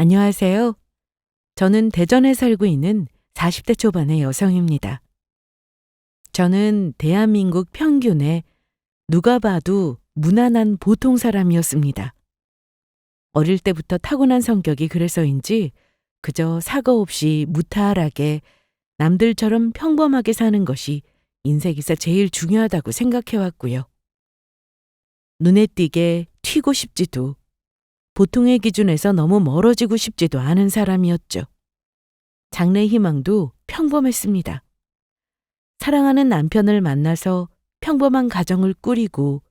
안녕하세요. 저는 대전에 살고 있는 40대 초반의 여성입니다. 저는 대한민국 평균에 누가 봐도 무난한 보통 사람이었습니다. 어릴 때부터 타고난 성격이 그래서인지 그저 사고 없이 무탈하게 남들처럼 평범하게 사는 것이 인생에서 제일 중요하다고 생각해왔고요. 눈에 띄게 튀고 싶지도 보통의 기준에서 너무 멀어지고 싶지도 않은 사람이었죠. 장래 희망도 평범했습니다. 사랑하는 남편을 만나서 평범한 가정을 꾸리고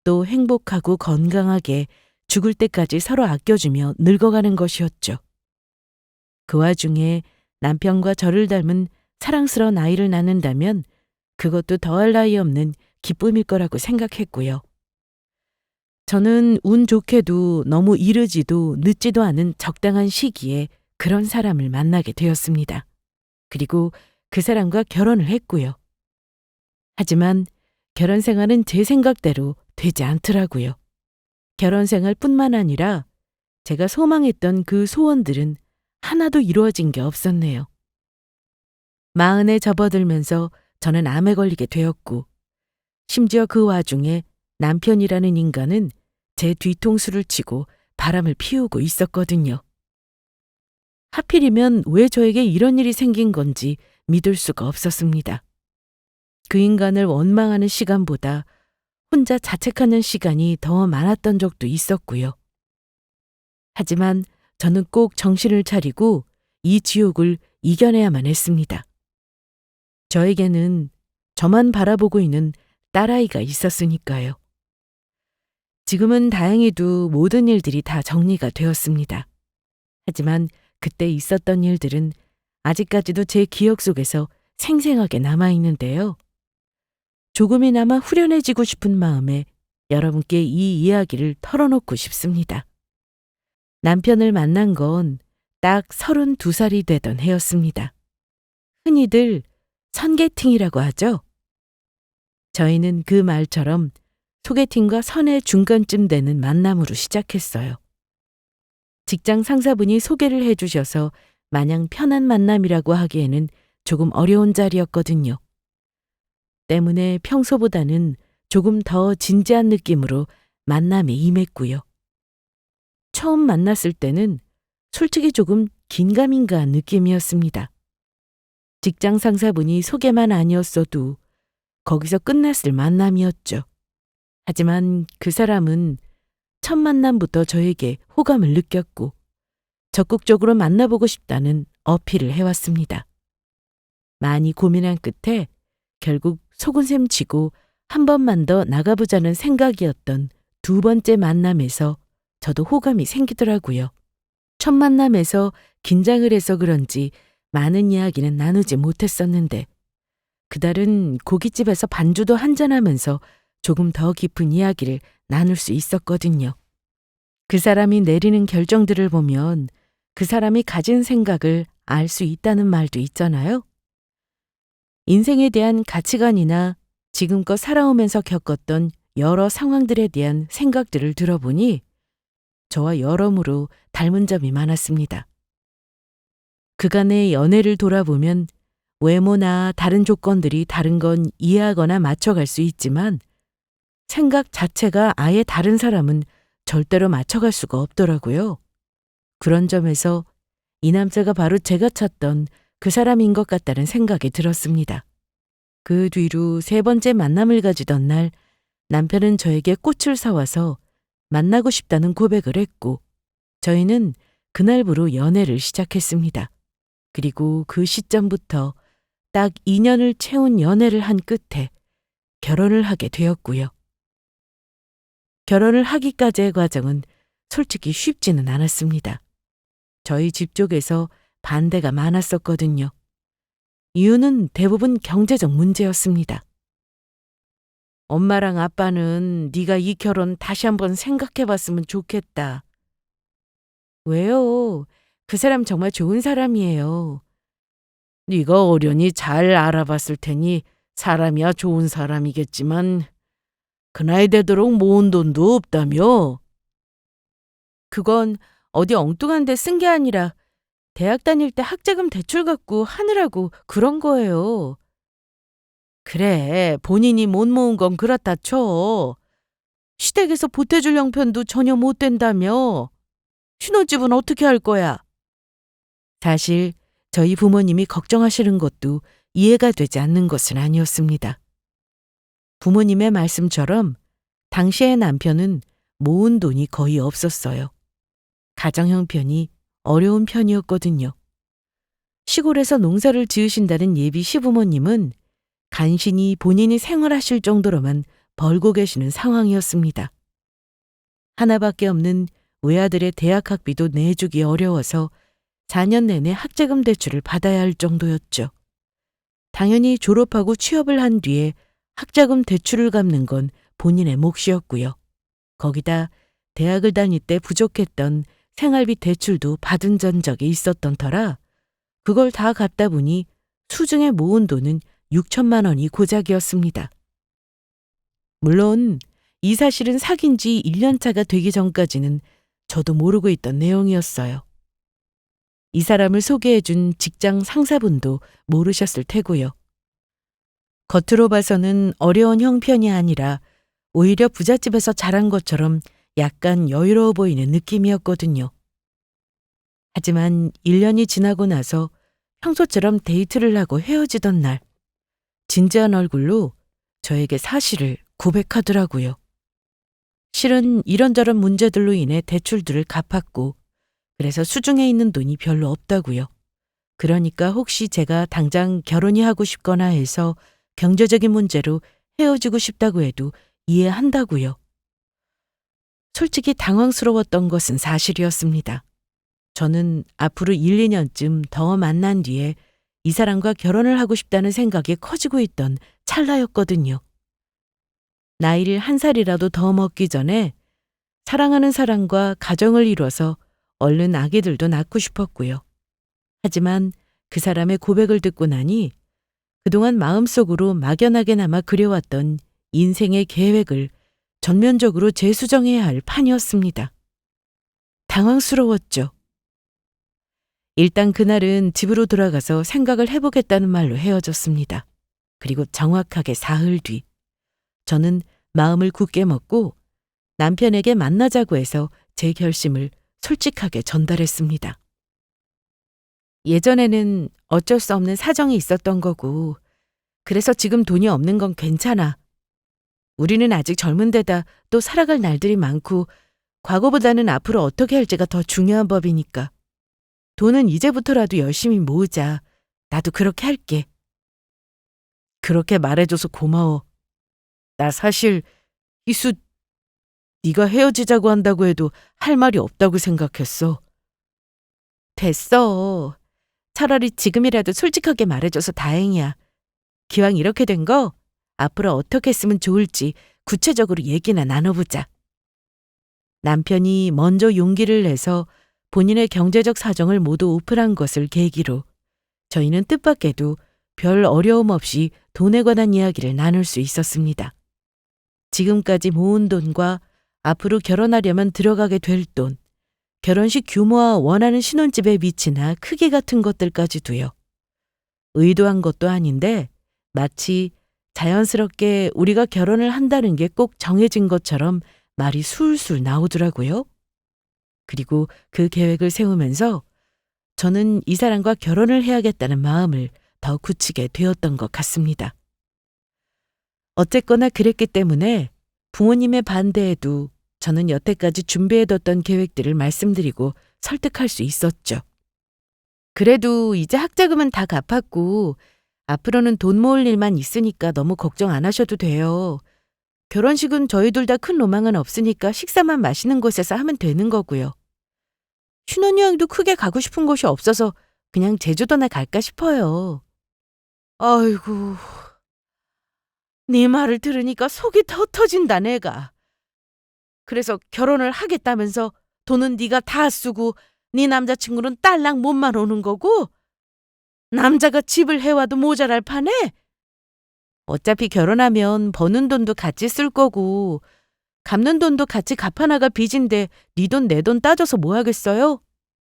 또 행복하고 건강하게 죽을 때까지 서로 아껴주며 늙어가는 것이었죠. 그 와중에 남편과 저를 닮은 사랑스러운 아이를 낳는다면 그것도 더할 나위 없는 기쁨일 거라고 생각했고요. 저는 운 좋게도 너무 이르지도 늦지도 않은 적당한 시기에 그런 사람을 만나게 되었습니다. 그리고 그 사람과 결혼을 했고요. 하지만 결혼 생활은 제 생각대로 되지 않더라고요. 결혼 생활뿐만 아니라 제가 소망했던 그 소원들은 하나도 이루어진 게 없었네요. 마흔에 접어들면서 저는 암에 걸리게 되었고, 심지어 그 와중에 남편이라는 인간은 제 뒤통수를 치고 바람을 피우고 있었거든요. 하필이면 왜 저에게 이런 일이 생긴 건지 믿을 수가 없었습니다. 그 인간을 원망하는 시간보다 혼자 자책하는 시간이 더 많았던 적도 있었고요. 하지만 저는 꼭 정신을 차리고 이 지옥을 이겨내야만 했습니다. 저에게는 저만 바라보고 있는 딸아이가 있었으니까요. 지금은 다행히도 모든 일들이 다 정리가 되었습니다. 하지만 그때 있었던 일들은 아직까지도 제 기억 속에서 생생하게 남아있는데요. 조금이나마 후련해지고 싶은 마음에 여러분께 이 이야기를 털어놓고 싶습니다. 남편을 만난 건 딱 32살이 되던 해였습니다. 흔히들 선게팅이라고 하죠. 저희는 그 말처럼 소개팅과 선의 중간쯤 되는 만남으로 시작했어요. 직장 상사분이 소개를 해주셔서 마냥 편한 만남이라고 하기에는 조금 어려운 자리였거든요. 때문에 평소보다는 조금 더 진지한 느낌으로 만남에 임했고요. 처음 만났을 때는 솔직히 조금 긴가민가한 느낌이었습니다. 직장 상사분이 소개만 아니었어도 거기서 끝났을 만남이었죠. 하지만 그 사람은 첫 만남부터 저에게 호감을 느꼈고 적극적으로 만나보고 싶다는 어필을 해왔습니다. 많이 고민한 끝에 결국 속은셈 치고 한 번만 더 나가보자는 생각이었던 두 번째 만남에서 저도 호감이 생기더라고요. 첫 만남에서 긴장을 해서 그런지 많은 이야기는 나누지 못했었는데 그달은 고깃집에서 반주도 한잔하면서 조금 더 깊은 이야기를 나눌 수 있었거든요. 그 사람이 내리는 결정들을 보면 그 사람이 가진 생각을 알 수 있다는 말도 있잖아요. 인생에 대한 가치관이나 지금껏 살아오면서 겪었던 여러 상황들에 대한 생각들을 들어보니 저와 여러모로 닮은 점이 많았습니다. 그간의 연애를 돌아보면 외모나 다른 조건들이 다른 건 이해하거나 맞춰갈 수 있지만 생각 자체가 아예 다른 사람은 절대로 맞춰갈 수가 없더라고요. 그런 점에서 이 남자가 바로 제가 찾던 그 사람인 것 같다는 생각이 들었습니다. 그 뒤로 세 번째 만남을 가지던 날 남편은 저에게 꽃을 사와서 만나고 싶다는 고백을 했고 저희는 그날부로 연애를 시작했습니다. 그리고 그 시점부터 딱 2년을 채운 연애를 한 끝에 결혼을 하게 되었고요. 결혼을 하기까지의 과정은 솔직히 쉽지는 않았습니다. 저희 집 쪽에서 반대가 많았었거든요. 이유는 대부분 경제적 문제였습니다. 엄마랑 아빠는 네가 이 결혼 다시 한번 생각해봤으면 좋겠다. 왜요? 그 사람 정말 좋은 사람이에요. 네가 어련히 잘 알아봤을 테니 사람이야 좋은 사람이겠지만 그 나이 되도록 모은 돈도 없다며? 그건 어디 엉뚱한 데 쓴 게 아니라 대학 다닐 때 학자금 대출 갖고 하느라고 그런 거예요. 그래, 본인이 못 모은 건 그렇다 쳐. 시댁에서 보태줄 형편도 전혀 못 된다며. 신혼집은 어떻게 할 거야? 사실 저희 부모님이 걱정하시는 것도 이해가 되지 않는 것은 아니었습니다. 부모님의 말씀처럼 당시의 남편은 모은 돈이 거의 없었어요. 가정 형편이 어려운 편이었거든요. 시골에서 농사를 지으신다는 예비 시부모님은 간신히 본인이 생활하실 정도로만 벌고 계시는 상황이었습니다. 하나밖에 없는 외아들의 대학 학비도 내주기 어려워서 4년 내내 학자금 대출을 받아야 할 정도였죠. 당연히 졸업하고 취업을 한 뒤에 학자금 대출을 갚는 건 본인의 몫이었고요. 거기다 대학을 다닐 때 부족했던 생활비 대출도 받은 전적이 있었던 터라 그걸 다 갚다 보니 수중에 모은 돈은 6천만 원이 고작이었습니다. 물론 이 사실은 사귄 지 1년 차가 되기 전까지는 저도 모르고 있던 내용이었어요. 이 사람을 소개해준 직장 상사분도 모르셨을 테고요. 겉으로 봐서는 어려운 형편이 아니라 오히려 부잣집에서 자란 것처럼 약간 여유로워 보이는 느낌이었거든요. 하지만 1년이 지나고 나서 평소처럼 데이트를 하고 헤어지던 날, 진지한 얼굴로 저에게 사실을 고백하더라고요. 실은 이런저런 문제들로 인해 대출들을 갚았고, 그래서 수중에 있는 돈이 별로 없다고요. 그러니까 혹시 제가 당장 결혼이 하고 싶거나 해서 경제적인 문제로 헤어지고 싶다고 해도 이해한다고요. 솔직히 당황스러웠던 것은 사실이었습니다. 저는 앞으로 1, 2년쯤 더 만난 뒤에 이 사람과 결혼을 하고 싶다는 생각이 커지고 있던 찰나였거든요. 나이를 1살이라도 더 먹기 전에 사랑하는 사람과 가정을 이뤄서 얼른 아기들도 낳고 싶었고요. 하지만 그 사람의 고백을 듣고 나니 그동안 마음속으로 막연하게나마 그려왔던 인생의 계획을 전면적으로 재수정해야 할 판이었습니다. 당황스러웠죠. 일단 그날은 집으로 돌아가서 생각을 해보겠다는 말로 헤어졌습니다. 그리고 정확하게 사흘 뒤, 저는 마음을 굳게 먹고 남편에게 만나자고 해서 제 결심을 솔직하게 전달했습니다. 예전에는 어쩔 수 없는 사정이 있었던 거고, 그래서 지금 돈이 없는 건 괜찮아. 우리는 아직 젊은 데다 또 살아갈 날들이 많고, 과거보다는 앞으로 어떻게 할지가 더 중요한 법이니까. 돈은 이제부터라도 열심히 모으자. 나도 그렇게 할게. 그렇게 말해줘서 고마워. 나 사실 희수, 네가 헤어지자고 한다고 해도 할 말이 없다고 생각했어. 됐어. 차라리 지금이라도 솔직하게 말해줘서 다행이야. 기왕 이렇게 된 거 앞으로 어떻게 했으면 좋을지 구체적으로 얘기나 나눠보자. 남편이 먼저 용기를 내서 본인의 경제적 사정을 모두 오픈한 것을 계기로 저희는 뜻밖에도 별 어려움 없이 돈에 관한 이야기를 나눌 수 있었습니다. 지금까지 모은 돈과 앞으로 결혼하려면 들어가게 될 돈, 결혼식 규모와 원하는 신혼집의 위치나 크기 같은 것들까지도요. 의도한 것도 아닌데 마치 자연스럽게 우리가 결혼을 한다는 게 꼭 정해진 것처럼 말이 술술 나오더라고요. 그리고 그 계획을 세우면서 저는 이 사람과 결혼을 해야겠다는 마음을 더 굳히게 되었던 것 같습니다. 어쨌거나 그랬기 때문에 부모님의 반대에도 저는 여태까지 준비해뒀던 계획들을 말씀드리고 설득할 수 있었죠. 그래도 이제 학자금은 다 갚았고 앞으로는 돈 모을 일만 있으니까 너무 걱정 안 하셔도 돼요. 결혼식은 저희 둘 다 큰 로망은 없으니까 식사만 맛있는 곳에서 하면 되는 거고요. 신혼여행도 크게 가고 싶은 곳이 없어서 그냥 제주도나 갈까 싶어요. 아이고, 네 말을 들으니까 속이 터진다 내가. 그래서 결혼을 하겠다면서 돈은 네가 다 쓰고 네 남자친구는 딸랑 몸만 오는 거고 남자가 집을 해와도 모자랄 판에 어차피 결혼하면 버는 돈도 같이 쓸 거고 갚는 돈도 같이 갚아나갈 빚인데 네 돈 내 돈 따져서 뭐 하겠어요?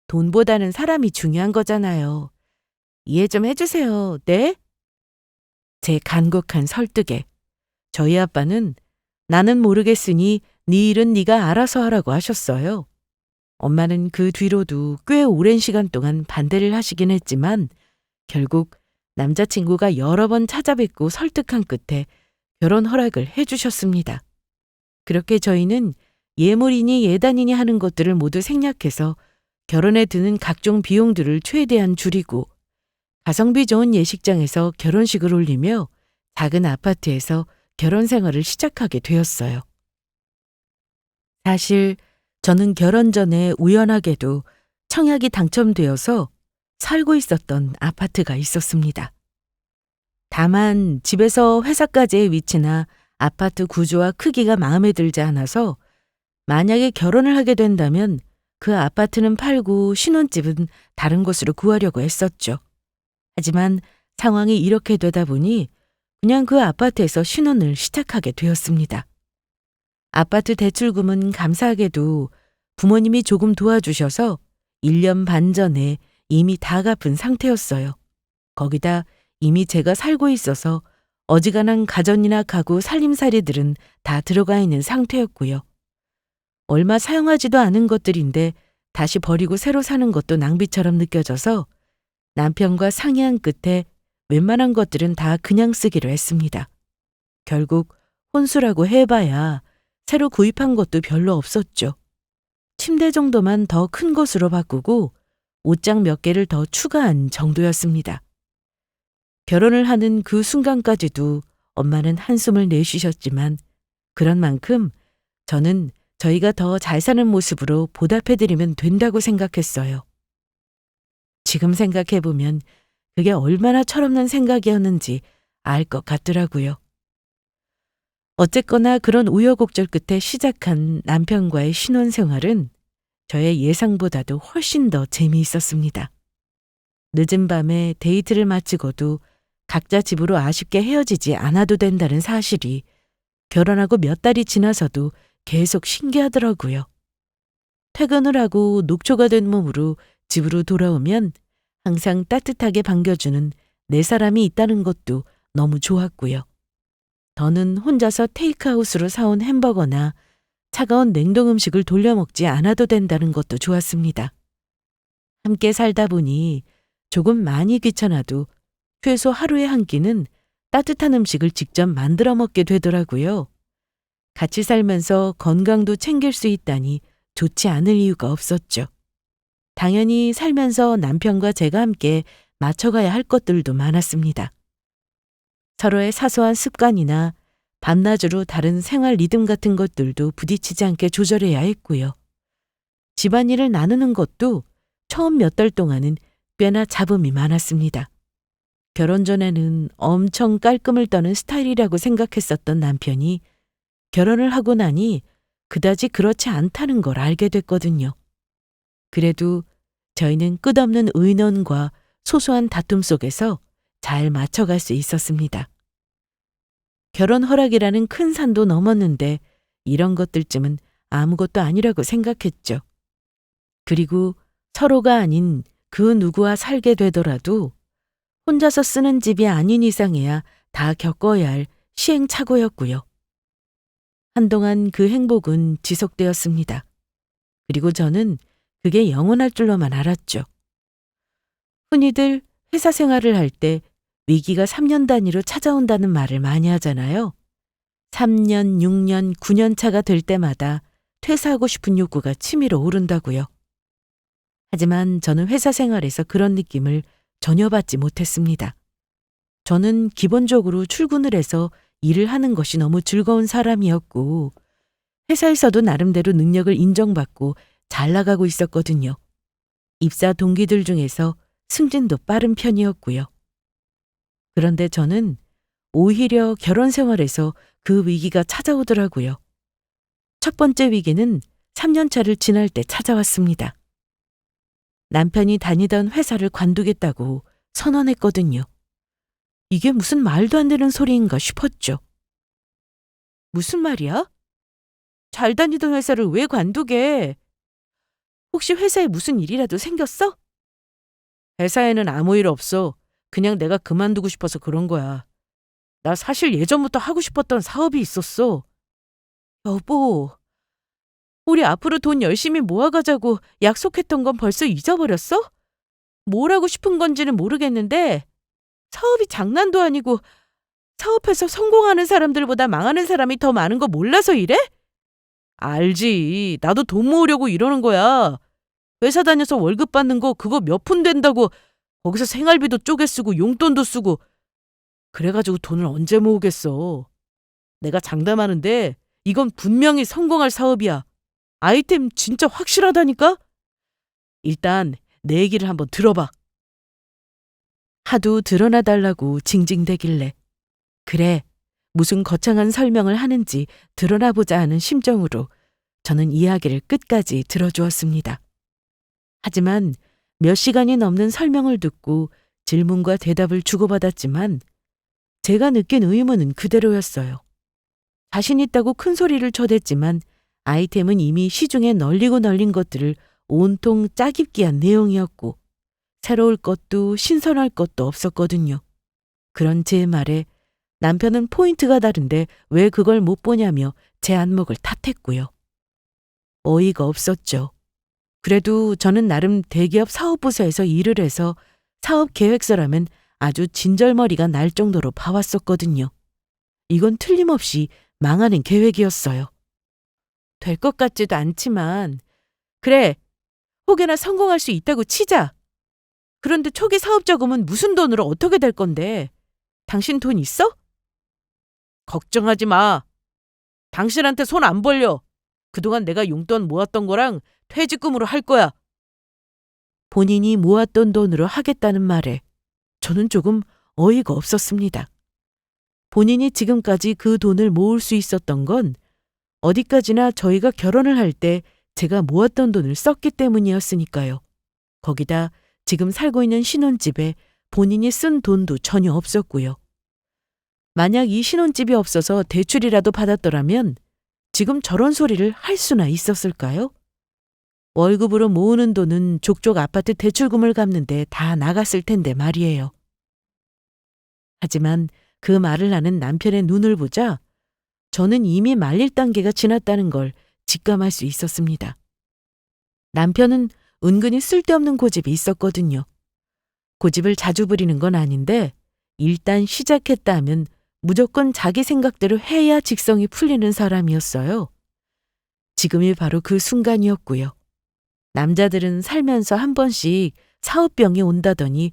돈보다는 사람이 중요한 거잖아요. 이해 좀 해주세요. 네? 제 간곡한 설득에 저희 아빠는 나는 모르겠으니 네 일은 네가 알아서 하라고 하셨어요. 엄마는 그 뒤로도 꽤 오랜 시간 동안 반대를 하시긴 했지만 결국 남자친구가 여러 번 찾아뵙고 설득한 끝에 결혼 허락을 해주셨습니다. 그렇게 저희는 예물이니 예단이니 하는 것들을 모두 생략해서 결혼에 드는 각종 비용들을 최대한 줄이고 가성비 좋은 예식장에서 결혼식을 올리며 작은 아파트에서 결혼 생활을 시작하게 되었어요. 사실 저는 결혼 전에 우연하게도 청약이 당첨되어서 살고 있었던 아파트가 있었습니다. 다만 집에서 회사까지의 위치나 아파트 구조와 크기가 마음에 들지 않아서 만약에 결혼을 하게 된다면 그 아파트는 팔고 신혼집은 다른 곳으로 구하려고 했었죠. 하지만 상황이 이렇게 되다 보니 그냥 그 아파트에서 신혼을 시작하게 되었습니다. 아파트 대출금은 감사하게도 부모님이 조금 도와주셔서 1년 반 전에 이미 다 갚은 상태였어요. 거기다 이미 제가 살고 있어서 어지간한 가전이나 가구 살림살이들은 다 들어가 있는 상태였고요. 얼마 사용하지도 않은 것들인데 다시 버리고 새로 사는 것도 낭비처럼 느껴져서 남편과 상의한 끝에 웬만한 것들은 다 그냥 쓰기로 했습니다. 결국 혼수라고 해봐야 새로 구입한 것도 별로 없었죠. 침대 정도만 더 큰 것으로 바꾸고 옷장 몇 개를 더 추가한 정도였습니다. 결혼을 하는 그 순간까지도 엄마는 한숨을 내쉬셨지만 그런 만큼 저는 저희가 더 잘 사는 모습으로 보답해드리면 된다고 생각했어요. 지금 생각해보면 그게 얼마나 철없는 생각이었는지 알 것 같더라고요. 어쨌거나 그런 우여곡절 끝에 시작한 남편과의 신혼생활은 저의 예상보다도 훨씬 더 재미있었습니다. 늦은 밤에 데이트를 마치고도 각자 집으로 아쉽게 헤어지지 않아도 된다는 사실이 결혼하고 몇 달이 지나서도 계속 신기하더라고요. 퇴근을 하고 녹초가 된 몸으로 집으로 돌아오면 항상 따뜻하게 반겨주는 내 사람이 있다는 것도 너무 좋았고요. 더는 혼자서 테이크아웃으로 사온 햄버거나 차가운 냉동 음식을 돌려 먹지 않아도 된다는 것도 좋았습니다. 함께 살다 보니 조금 많이 귀찮아도 최소 하루에 한 끼는 따뜻한 음식을 직접 만들어 먹게 되더라고요. 같이 살면서 건강도 챙길 수 있다니 좋지 않을 이유가 없었죠. 당연히 살면서 남편과 제가 함께 맞춰가야 할 것들도 많았습니다. 서로의 사소한 습관이나 밤낮으로 다른 생활 리듬 같은 것들도 부딪히지 않게 조절해야 했고요. 집안일을 나누는 것도 처음 몇 달 동안은 꽤나 잡음이 많았습니다. 결혼 전에는 엄청 깔끔을 떠는 스타일이라고 생각했었던 남편이 결혼을 하고 나니 그다지 그렇지 않다는 걸 알게 됐거든요. 그래도 저희는 끝없는 의논과 소소한 다툼 속에서 잘 맞춰갈 수 있었습니다. 결혼 허락이라는 큰 산도 넘었는데 이런 것들쯤은 아무것도 아니라고 생각했죠. 그리고 서로가 아닌 그 누구와 살게 되더라도 혼자서 쓰는 집이 아닌 이상해야 다 겪어야 할 시행착오였고요. 한동안 그 행복은 지속되었습니다. 그리고 저는 그게 영원할 줄로만 알았죠. 흔히들 회사 생활을 할 때 위기가 3년 단위로 찾아온다는 말을 많이 하잖아요. 3년, 6년, 9년 차가 될 때마다 퇴사하고 싶은 욕구가 치밀어 오른다고요. 하지만 저는 회사 생활에서 그런 느낌을 전혀 받지 못했습니다. 저는 기본적으로 출근을 해서 일을 하는 것이 너무 즐거운 사람이었고 회사에서도 나름대로 능력을 인정받고 잘 나가고 있었거든요. 입사 동기들 중에서 승진도 빠른 편이었고요. 그런데 저는 오히려 결혼 생활에서 그 위기가 찾아오더라고요. 첫 번째 위기는 3년 차를 지날 때 찾아왔습니다. 남편이 다니던 회사를 관두겠다고 선언했거든요. 이게 무슨 말도 안 되는 소리인가 싶었죠. 무슨 말이야? 잘 다니던 회사를 왜 관두게? 혹시 회사에 무슨 일이라도 생겼어? 회사에는 아무 일 없어. 그냥 내가 그만두고 싶어서 그런 거야. 나 사실 예전부터 하고 싶었던 사업이 있었어. 여보, 우리 앞으로 돈 열심히 모아가자고 약속했던 건 벌써 잊어버렸어? 뭘 하고 싶은 건지는 모르겠는데 사업이 장난도 아니고 사업해서 성공하는 사람들보다 망하는 사람이 더 많은 거 몰라서 이래? 알지. 나도 돈 모으려고 이러는 거야. 회사 다녀서 월급 받는 거 그거 몇 푼 된다고 거기서 생활비도 쪼개 쓰고 용돈도 쓰고 그래가지고 돈을 언제 모으겠어. 내가 장담하는데 이건 분명히 성공할 사업이야. 아이템 진짜 확실하다니까? 일단 내 얘기를 한번 들어봐. 하도 드러나달라고 징징대길래 그래, 무슨 거창한 설명을 하는지 드러나보자 하는 심정으로 저는 이야기를 끝까지 들어주었습니다. 하지만 몇 시간이 넘는 설명을 듣고 질문과 대답을 주고받았지만 제가 느낀 의문은 그대로였어요. 자신 있다고 큰 소리를 쳐댔지만 아이템은 이미 시중에 널리고 널린 것들을 온통 짜깁기 한 내용이었고 새로울 것도 신선할 것도 없었거든요. 그런 제 말에 남편은 포인트가 다른데 왜 그걸 못 보냐며 제 안목을 탓했고요. 어이가 없었죠. 그래도 저는 나름 대기업 사업부서에서 일을 해서 사업 계획서라면 아주 진절머리가 날 정도로 봐왔었거든요. 이건 틀림없이 망하는 계획이었어요. 될 것 같지도 않지만 그래, 혹여나 성공할 수 있다고 치자. 그런데 초기 사업 자금은 무슨 돈으로 어떻게 될 건데? 당신 돈 있어? 걱정하지 마. 당신한테 손 안 벌려. 그동안 내가 용돈 모았던 거랑 퇴직금으로 할 거야. 본인이 모았던 돈으로 하겠다는 말에 저는 조금 어이가 없었습니다. 본인이 지금까지 그 돈을 모을 수 있었던 건 어디까지나 저희가 결혼을 할 때 제가 모았던 돈을 썼기 때문이었으니까요. 거기다 지금 살고 있는 신혼집에 본인이 쓴 돈도 전혀 없었고요. 만약 이 신혼집이 없어서 대출이라도 받았더라면 지금 저런 소리를 할 수나 있었을까요? 월급으로 모으는 돈은 족족 아파트 대출금을 갚는데 다 나갔을 텐데 말이에요. 하지만 그 말을 하는 남편의 눈을 보자 저는 이미 말릴 단계가 지났다는 걸 직감할 수 있었습니다. 남편은 은근히 쓸데없는 고집이 있었거든요. 고집을 자주 부리는 건 아닌데 일단 시작했다 하면 무조건 자기 생각대로 해야 직성이 풀리는 사람이었어요. 지금이 바로 그 순간이었고요. 남자들은 살면서 한 번씩 사업병이 온다더니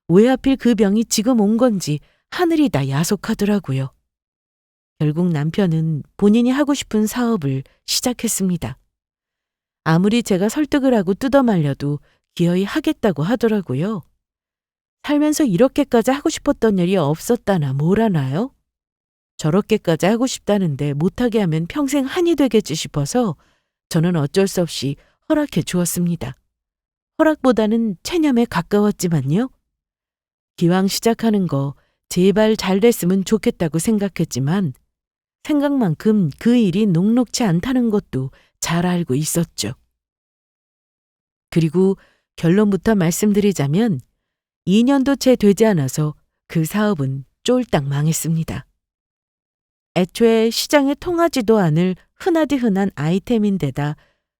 왜 하필 그 병이 지금 온 건지 하늘이 다 야속하더라고요. 결국 남편은 본인이 하고 싶은 사업을 시작했습니다. 아무리 제가 설득을 하고 뜯어말려도 기어이 하겠다고 하더라고요. 살면서 이렇게까지 하고 싶었던 일이 없었다나 뭐라나요? 저렇게까지 하고 싶다는데 못하게 하면 평생 한이 되겠지 싶어서 저는 어쩔 수 없이 허락해 주었습니다. 허락보다는 체념에 가까웠지만요. 기왕 시작하는 거 제발 잘 됐으면 좋겠다고 생각했지만 생각만큼 그 일이 녹록치 않다는 것도 잘 알고 있었죠. 그리고 결론부터 말씀드리자면 2년도 채 되지 않아서 그 사업은 쫄딱 망했습니다. 애초에 시장에 통하지도 않을 흔하디 흔한 아이템인데다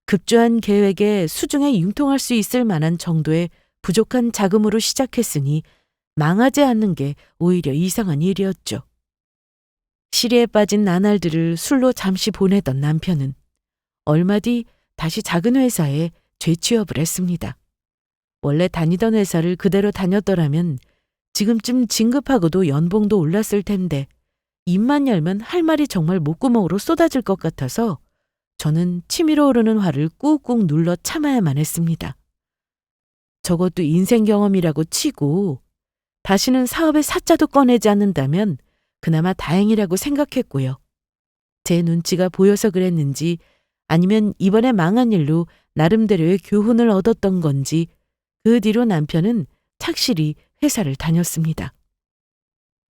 급조한 계획에 수중에 융통할 수 있을 만한 정도의 부족한 자금으로 시작했으니 망하지 않는 게 오히려 이상한 일이었죠. 시리에 빠진 나날들을 술로 잠시 보내던 남편은 얼마 뒤 다시 작은 회사에 재취업을 했습니다. 원래 다니던 회사를 그대로 다녔더라면 지금쯤 진급하고도 연봉도 올랐을 텐데 입만 열면 할 말이 정말 목구멍으로 쏟아질 것 같아서 저는 치밀어 오르는 화를 꾹꾹 눌러 참아야만 했습니다. 저것도 인생 경험이라고 치고 다시는 사업의 사자도 꺼내지 않는다면 그나마 다행이라고 생각했고요. 제 눈치가 보여서 그랬는지 아니면 이번에 망한 일로 나름대로의 교훈을 얻었던 건지 그 뒤로 남편은 착실히 회사를 다녔습니다.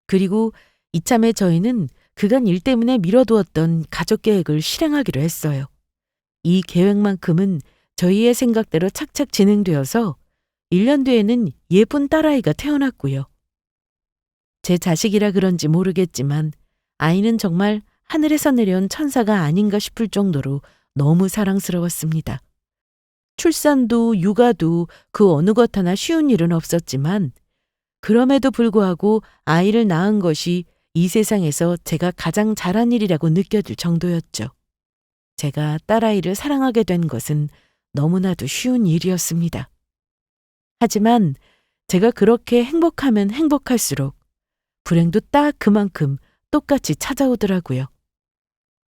그리고 이참에 저희는 그간 일 때문에 미뤄두었던 가족 계획을 실행하기로 했어요. 이 계획만큼은 저희의 생각대로 착착 진행되어서 1년 뒤에는 예쁜 딸아이가 태어났고요. 제 자식이라 그런지 모르겠지만 아이는 정말 하늘에서 내려온 천사가 아닌가 싶을 정도로 너무 사랑스러웠습니다. 출산도 육아도 그 어느 것 하나 쉬운 일은 없었지만 그럼에도 불구하고 아이를 낳은 것이 이 세상에서 제가 가장 잘한 일이라고 느껴질 정도였죠. 제가 딸아이를 사랑하게 된 것은 너무나도 쉬운 일이었습니다. 하지만 제가 그렇게 행복하면 행복할수록 불행도 딱 그만큼 똑같이 찾아오더라고요.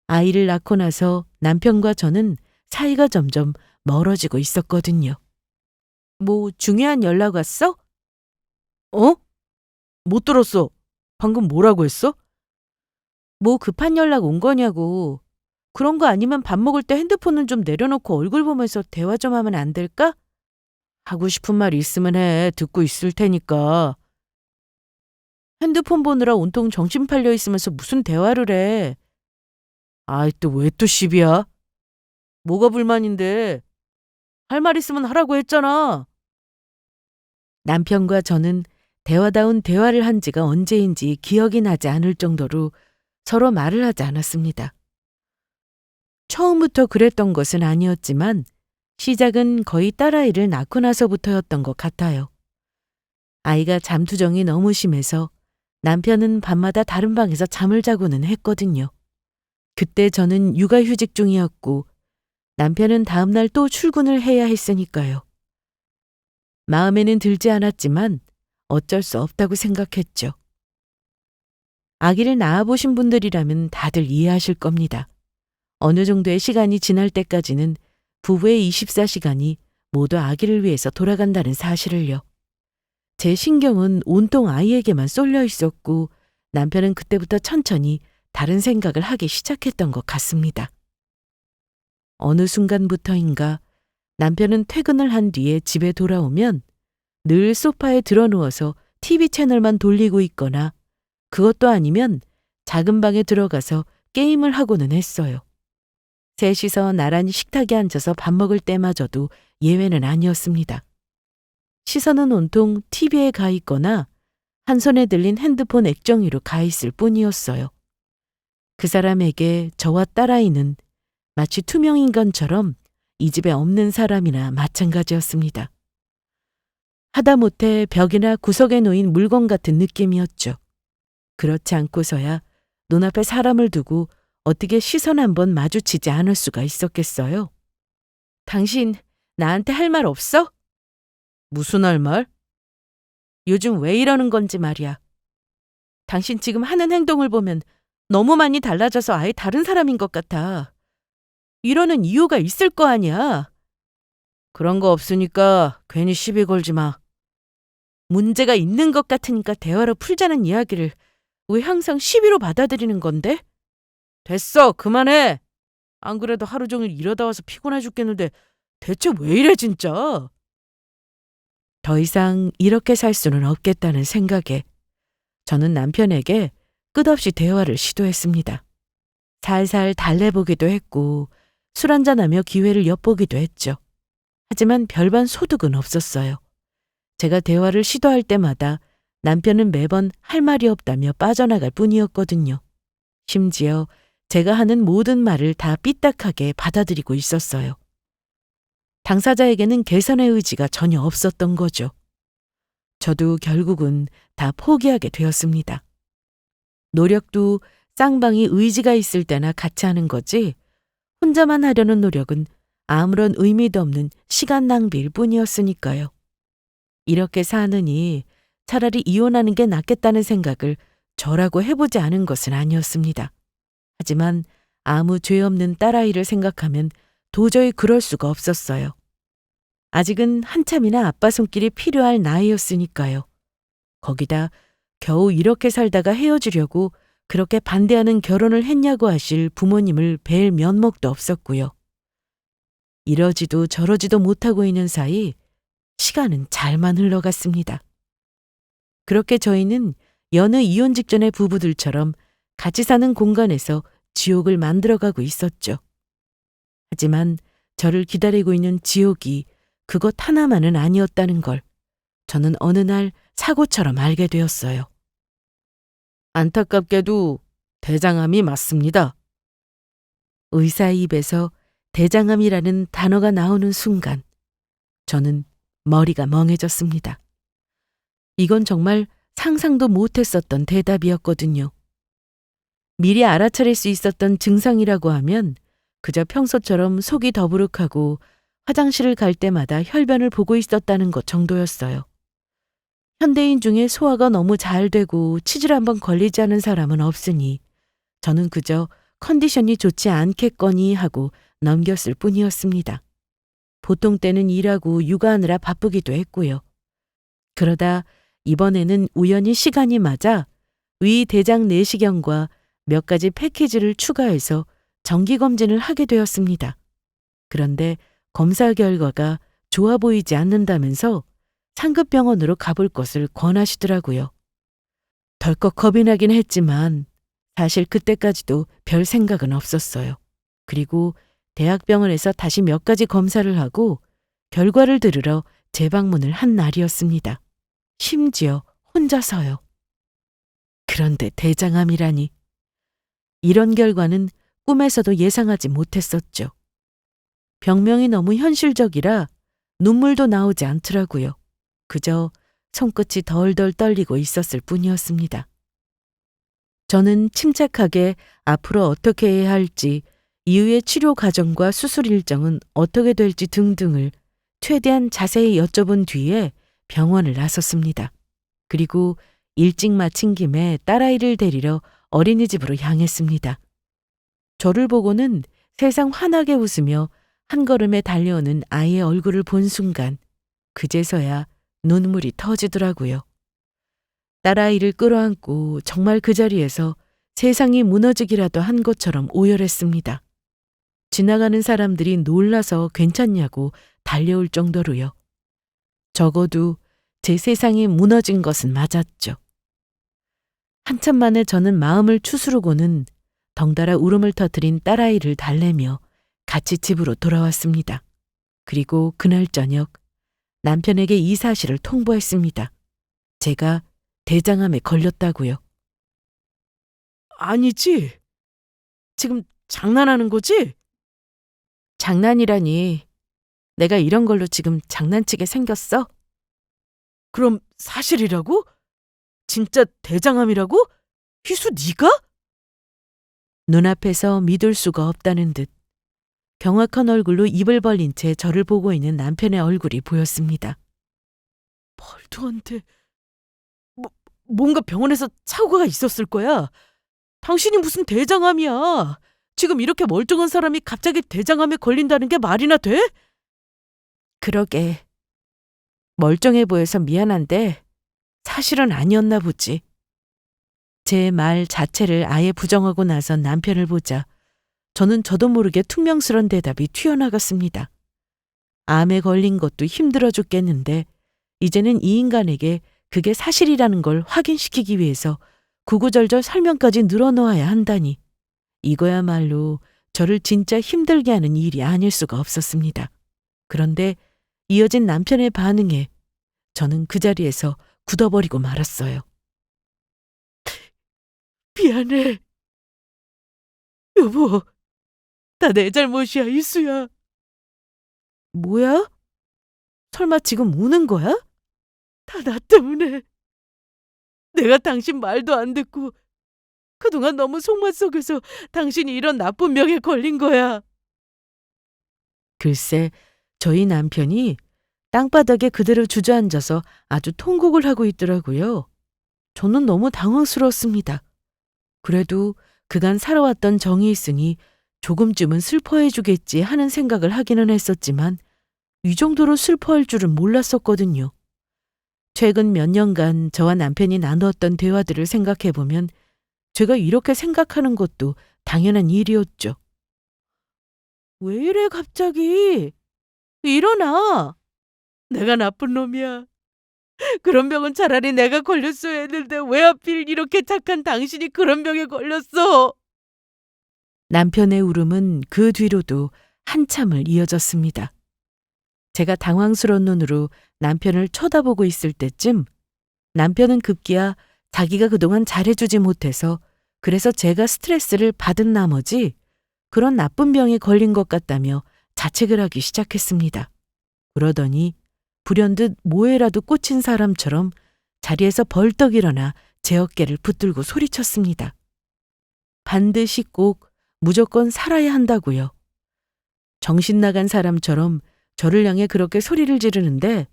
아이를 낳고 나서 남편과 저는 사이가 점점 멀어지고 있었거든요. 뭐 중요한 연락 왔어? 어? 못 들었어. 방금 뭐라고 했어? 뭐 급한 연락 온 거냐고. 그런 거 아니면 밥 먹을 때 핸드폰은 좀 내려놓고 얼굴 보면서 대화 좀 하면 안 될까? 하고 싶은 말 있으면 해. 듣고 있을 테니까. 핸드폰 보느라 온통 정신 팔려 있으면서 무슨 대화를 해. 아이 또 왜 또 시비야? 뭐가 불만인데? 할 말 있으면 하라고 했잖아. 남편과 저는 대화다운 대화를 한 지가 언제인지 기억이 나지 않을 정도로 서로 말을 하지 않았습니다. 처음부터 그랬던 것은 아니었지만 시작은 거의 딸아이를 낳고 나서부터였던 것 같아요. 아이가 잠투정이 너무 심해서 남편은 밤마다 다른 방에서 잠을 자고는 했거든요. 그때 저는 육아휴직 중이었고 남편은 다음날 또 출근을 해야 했으니까요. 마음에는 들지 않았지만 어쩔 수 없다고 생각했죠. 아기를 낳아보신 분들이라면 다들 이해하실 겁니다. 어느 정도의 시간이 지날 때까지는 부부의 24시간이 모두 아기를 위해서 돌아간다는 사실을요. 제 신경은 온통 아이에게만 쏠려 있었고 남편은 그때부터 천천히 다른 생각을 하기 시작했던 것 같습니다. 어느 순간부터인가 남편은 퇴근을 한 뒤에 집에 돌아오면 늘 소파에 드러누워서 TV 채널만 돌리고 있거나 그것도 아니면 작은 방에 들어가서 게임을 하고는 했어요. 셋이서 나란히 식탁에 앉아서 밥 먹을 때마저도 예외는 아니었습니다. 시선은 온통 TV에 가 있거나 한 손에 들린 핸드폰 액정위로 가 있을 뿐이었어요. 그 사람에게 저와 딸아이는 마치 투명인간처럼 이 집에 없는 사람이나 마찬가지였습니다. 하다못해 벽이나 구석에 놓인 물건 같은 느낌이었죠. 그렇지 않고서야 눈앞에 사람을 두고 어떻게 시선 한번 마주치지 않을 수가 있었겠어요? 당신 나한테 할 말 없어? 무슨 할 말? 요즘 왜 이러는 건지 말이야. 당신 지금 하는 행동을 보면 너무 많이 달라져서 아예 다른 사람인 것 같아. 이러는 이유가 있을 거 아니야. 그런 거 없으니까 괜히 시비 걸지 마. 문제가 있는 것 같으니까 대화로 풀자는 이야기를 왜 항상 시비로 받아들이는 건데? 됐어, 그만해. 안 그래도 하루 종일 이러다 와서 피곤해 죽겠는데 대체 왜 이래 진짜? 더 이상 이렇게 살 수는 없겠다는 생각에 저는 남편에게 끝없이 대화를 시도했습니다. 살살 달래보기도 했고 술 한잔하며 기회를 엿보기도 했죠. 하지만 별반 소득은 없었어요. 제가 대화를 시도할 때마다 남편은 매번 할 말이 없다며 빠져나갈 뿐이었거든요. 심지어 제가 하는 모든 말을 다 삐딱하게 받아들이고 있었어요. 당사자에게는 개선의 의지가 전혀 없었던 거죠. 저도 결국은 다 포기하게 되었습니다. 노력도 쌍방이 의지가 있을 때나 같이 하는 거지 혼자만 하려는 노력은 아무런 의미도 없는 시간 낭비일 뿐이었으니까요. 이렇게 사느니 차라리 이혼하는 게 낫겠다는 생각을 저라고 해보지 않은 것은 아니었습니다. 하지만 아무 죄 없는 딸아이를 생각하면 도저히 그럴 수가 없었어요. 아직은 한참이나 아빠 손길이 필요할 나이였으니까요. 거기다 겨우 이렇게 살다가 헤어지려고 그렇게 반대하는 결혼을 했냐고 하실 부모님을 뵐 면목도 없었고요. 이러지도 저러지도 못하고 있는 사이 시간은 잘만 흘러갔습니다. 그렇게 저희는 여느 이혼 직전의 부부들처럼 같이 사는 공간에서 지옥을 만들어가고 있었죠. 하지만 저를 기다리고 있는 지옥이 그것 하나만은 아니었다는 걸 저는 어느 날 사고처럼 알게 되었어요. 안타깝게도 대장암이 맞습니다. 의사의 입에서 대장암이라는 단어가 나오는 순간 저는 머리가 멍해졌습니다. 이건 정말 상상도 못했었던 대답이었거든요. 미리 알아차릴 수 있었던 증상이라고 하면 그저 평소처럼 속이 더부룩하고 화장실을 갈 때마다 혈변을 보고 있었다는 것 정도였어요. 현대인 중에 소화가 너무 잘 되고 치질 한번 걸리지 않은 사람은 없으니 저는 그저 컨디션이 좋지 않겠거니 하고 넘겼을 뿐이었습니다. 보통 때는 일하고 육아하느라 바쁘기도 했고요. 그러다 이번에는 우연히 시간이 맞아 위 대장 내시경과 몇 가지 패키지를 추가해서 정기검진을 하게 되었습니다. 그런데 검사 결과가 좋아 보이지 않는다면서 상급병원으로 가볼 것을 권하시더라고요. 덜컥 겁이 나긴 했지만 사실 그때까지도 별 생각은 없었어요. 그리고 대학병원에서 다시 몇 가지 검사를 하고 결과를 들으러 재방문을 한 날이었습니다. 심지어 혼자서요. 그런데 대장암이라니. 이런 결과는 꿈에서도 예상하지 못했었죠. 병명이 너무 현실적이라 눈물도 나오지 않더라고요. 그저 손끝이 덜덜 떨리고 있었을 뿐이었습니다. 저는 침착하게 앞으로 어떻게 해야 할지, 이후의 치료 과정과 수술 일정은 어떻게 될지 등등을 최대한 자세히 여쭤본 뒤에 병원을 나섰습니다. 그리고 일찍 마친 김에 딸아이를 데리러 어린이집으로 향했습니다. 저를 보고는 세상 환하게 웃으며 한 걸음에 달려오는 아이의 얼굴을 본 순간 그제서야 눈물이 터지더라고요. 딸아이를 끌어안고 정말 그 자리에서 세상이 무너지기라도 한 것처럼 오열했습니다. 지나가는 사람들이 놀라서 괜찮냐고 달려올 정도로요. 적어도 제 세상이 무너진 것은 맞았죠. 한참 만에 저는 마음을 추스르고는 덩달아 울음을 터뜨린 딸아이를 달래며 같이 집으로 돌아왔습니다. 그리고 그날 저녁 남편에게 이 사실을 통보했습니다. 제가 대장암에 걸렸다고요. 아니지. 지금 장난하는 거지? 장난이라니. 내가 이런 걸로 지금 장난치게 생겼어? 그럼 사실이라고? 진짜 대장암이라고? 희수 네가? 눈앞에서 믿을 수가 없다는 듯 경악한 얼굴로 입을 벌린 채 저를 보고 있는 남편의 얼굴이 보였습니다. 말도 안 돼. 뭔가 병원에서 착오가 있었을 거야. 당신이 무슨 대장암이야. 지금 이렇게 멀쩡한 사람이 갑자기 대장암에 걸린다는 게 말이나 돼? 그러게. 멀쩡해 보여서 미안한데 사실은 아니었나 보지. 제 말 자체를 아예 부정하고 나선 남편을 보자 저는 저도 모르게 퉁명스런 대답이 튀어나갔습니다. 암에 걸린 것도 힘들어 죽겠는데 이제는 이 인간에게 그게 사실이라는 걸 확인시키기 위해서 구구절절 설명까지 늘어놓아야 한다니. 이거야말로 저를 진짜 힘들게 하는 일이 아닐 수가 없었습니다. 그런데 이어진 남편의 반응에 저는 그 자리에서 굳어버리고 말았어요. 미안해. 여보, 다 내 잘못이야, 이수야. 뭐야? 설마 지금 우는 거야? 다 나 때문에. 내가 당신 말도 안 듣고 그동안 너무 속만 썩여서 당신이 이런 나쁜 병에 걸린 거야. 글쎄, 저희 남편이 땅바닥에 그대로 주저앉아서 아주 통곡을 하고 있더라고요. 저는 너무 당황스러웠습니다. 그래도 그간 살아왔던 정이 있으니 조금쯤은 슬퍼해 주겠지 하는 생각을 하기는 했었지만 이 정도로 슬퍼할 줄은 몰랐었거든요. 최근 몇 년간 저와 남편이 나누었던 대화들을 생각해보면 제가 이렇게 생각하는 것도 당연한 일이었죠. 왜 이래 갑자기? 일어나. 내가 나쁜 놈이야. 그런 병은 차라리 내가 걸렸어야 했는데 왜 하필 이렇게 착한 당신이 그런 병에 걸렸어? 남편의 울음은 그 뒤로도 한참을 이어졌습니다. 제가 당황스러운 눈으로 남편을 쳐다보고 있을 때쯤 남편은 급기야 자기가 그동안 잘해주지 못해서 그래서 제가 스트레스를 받은 나머지 그런 나쁜 병에 걸린 것 같다며 자책을 하기 시작했습니다. 그러더니 불현듯 뭐에라도 꽂힌 사람처럼 자리에서 벌떡 일어나 제 어깨를 붙들고 소리쳤습니다. 반드시 꼭 무조건 살아야 한다고요. 정신 나간 사람처럼 저를 향해 그렇게 소리를 지르는데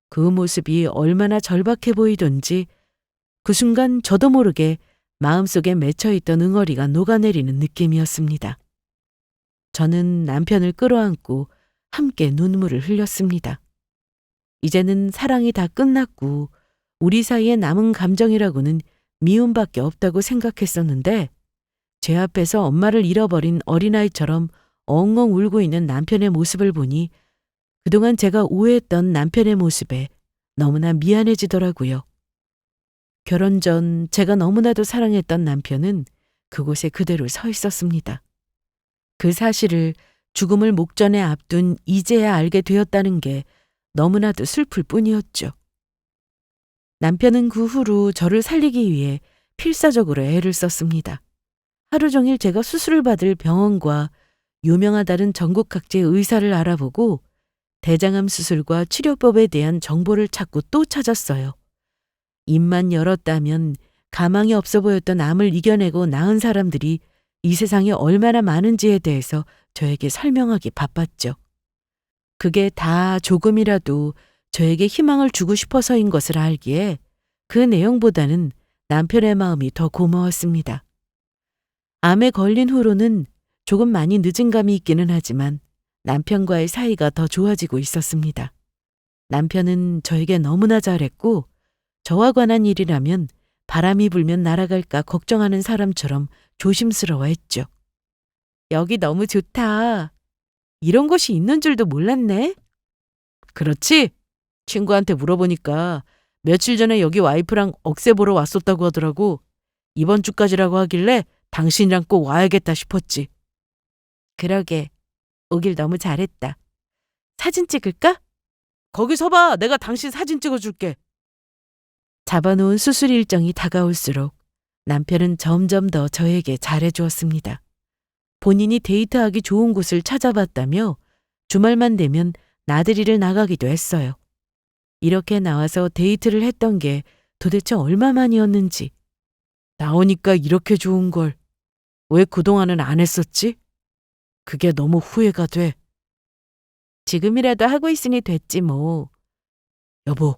그 모습이 얼마나 절박해 보이던지 그 순간 저도 모르게 마음속에 맺혀있던 응어리가 녹아내리는 느낌이었습니다. 저는 남편을 끌어안고 함께 눈물을 흘렸습니다. 이제는 사랑이 다 끝났고 우리 사이에 남은 감정이라고는 미움밖에 없다고 생각했었는데 제 앞에서 엄마를 잃어버린 어린아이처럼 엉엉 울고 있는 남편의 모습을 보니 그동안 제가 오해했던 남편의 모습에 너무나 미안해지더라고요. 결혼 전 제가 너무나도 사랑했던 남편은 그곳에 그대로 서 있었습니다. 그 사실을 죽음을 목전에 앞둔 이제야 알게 되었다는 게 너무나도 슬플 뿐이었죠. 남편은 그 후로 저를 살리기 위해 필사적으로 애를 썼습니다. 하루 종일 제가 수술을 받을 병원과 유명하다는 전국 각지의 의사를 알아보고 대장암 수술과 치료법에 대한 정보를 찾고 또 찾았어요. 입만 열었다면 가망이 없어 보였던 암을 이겨내고 나은 사람들이 이 세상에 얼마나 많은지에 대해서 저에게 설명하기 바빴죠. 그게 다 조금이라도 저에게 희망을 주고 싶어서인 것을 알기에 그 내용보다는 남편의 마음이 더 고마웠습니다. 암에 걸린 후로는 조금 많이 늦은 감이 있기는 하지만 남편과의 사이가 더 좋아지고 있었습니다. 남편은 저에게 너무나 잘했고 저와 관한 일이라면 바람이 불면 날아갈까 걱정하는 사람처럼 조심스러워했죠. 여기 너무 좋다. 이런 곳이 있는 줄도 몰랐네. 그렇지? 친구한테 물어보니까 며칠 전에 여기 와이프랑 억새 보러 왔었다고 하더라고. 이번 주까지라고 하길래 당신이랑 꼭 와야겠다 싶었지. 그러게. 오길 너무 잘했다. 사진 찍을까? 거기 서봐. 내가 당신 사진 찍어줄게. 잡아놓은 수술 일정이 다가올수록 남편은 점점 더 저에게 잘해주었습니다. 본인이 데이트하기 좋은 곳을 찾아봤다며 주말만 되면 나들이를 나가기도 했어요. 이렇게 나와서 데이트를 했던 게 도대체 얼마만이었는지. 나오니까 이렇게 좋은 걸 왜 그동안은 안 했었지? 그게 너무 후회가 돼. 지금이라도 하고 있으니 됐지 뭐. 여보,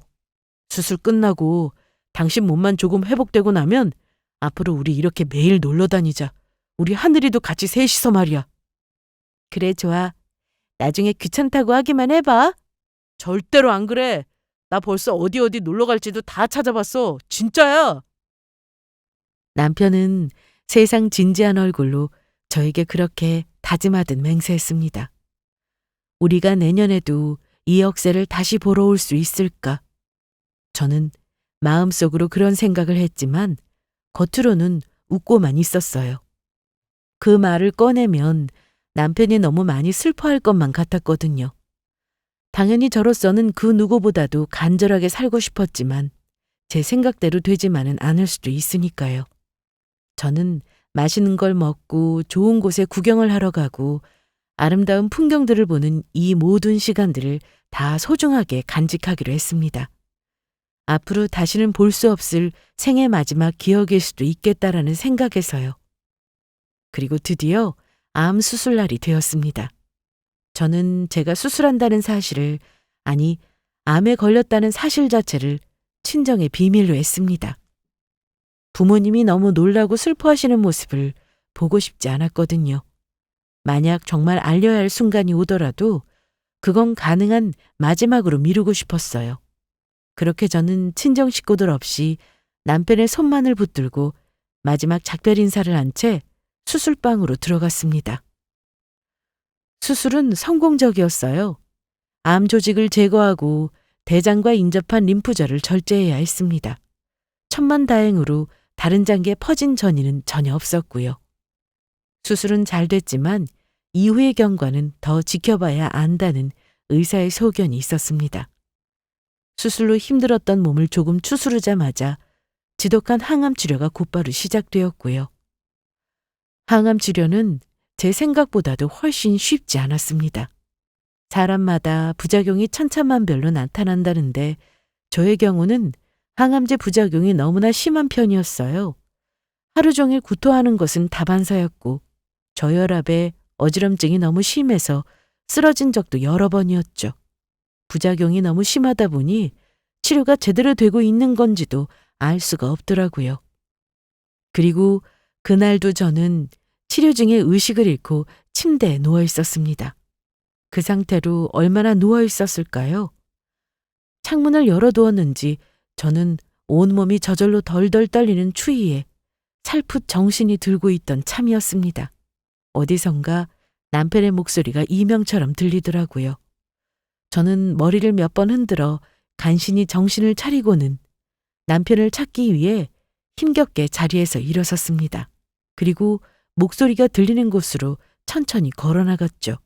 수술 끝나고 당신 몸만 조금 회복되고 나면 앞으로 우리 이렇게 매일 놀러 다니자. 우리 하늘이도 같이 셋이서 말이야. 그래 좋아. 나중에 귀찮다고 하기만 해봐. 절대로 안 그래. 나 벌써 어디 놀러 갈지도 다 찾아봤어. 진짜야. 남편은 세상 진지한 얼굴로 저에게 그렇게 다짐하듯 맹세했습니다. 우리가 내년에도 이 억새를 다시 보러 올 수 있을까? 저는 마음속으로 그런 생각을 했지만 겉으로는 웃고만 있었어요. 그 말을 꺼내면 남편이 너무 많이 슬퍼할 것만 같았거든요. 당연히 저로서는 그 누구보다도 간절하게 살고 싶었지만 제 생각대로 되지만은 않을 수도 있으니까요. 저는 맛있는 걸 먹고 좋은 곳에 구경을 하러 가고 아름다운 풍경들을 보는 이 모든 시간들을 다 소중하게 간직하기로 했습니다. 앞으로 다시는 볼 수 없을 생애 마지막 기억일 수도 있겠다라는 생각에서요. 그리고 드디어 암 수술날이 되었습니다. 저는 제가 수술한다는 사실을, 아니 암에 걸렸다는 사실 자체를 친정의 비밀로 했습니다. 부모님이 너무 놀라고 슬퍼하시는 모습을 보고 싶지 않았거든요. 만약 정말 알려야 할 순간이 오더라도 그건 가능한 마지막으로 미루고 싶었어요. 그렇게 저는 친정 식구들 없이 남편의 손만을 붙들고 마지막 작별 인사를 한 채 수술방으로 들어갔습니다. 수술은 성공적이었어요. 암 조직을 제거하고 대장과 인접한 림프절을 절제해야 했습니다. 천만다행으로 다른 장기에 퍼진 전이는 전혀 없었고요. 수술은 잘 됐지만 이후의 경과는 더 지켜봐야 안다는 의사의 소견이 있었습니다. 수술로 힘들었던 몸을 조금 추스르자마자 지독한 항암 치료가 곧바로 시작되었고요. 항암 치료는 제 생각보다도 훨씬 쉽지 않았습니다. 사람마다 부작용이 천차만별로 나타난다는데 저의 경우는 항암제 부작용이 너무나 심한 편이었어요. 하루 종일 구토하는 것은 다반사였고 저혈압에 어지럼증이 너무 심해서 쓰러진 적도 여러 번이었죠. 부작용이 너무 심하다 보니 치료가 제대로 되고 있는 건지도 알 수가 없더라고요. 그리고 그날도 저는 치료 중에 의식을 잃고 침대에 누워 있었습니다. 그 상태로 얼마나 누워 있었을까요? 창문을 열어두었는지 저는 온몸이 저절로 덜덜 떨리는 추위에 살풋 정신이 들고 있던 참이었습니다. 어디선가 남편의 목소리가 이명처럼 들리더라고요. 저는 머리를 몇 번 흔들어 간신히 정신을 차리고는 남편을 찾기 위해 힘겹게 자리에서 일어섰습니다. 그리고 목소리가 들리는 곳으로 천천히 걸어나갔죠.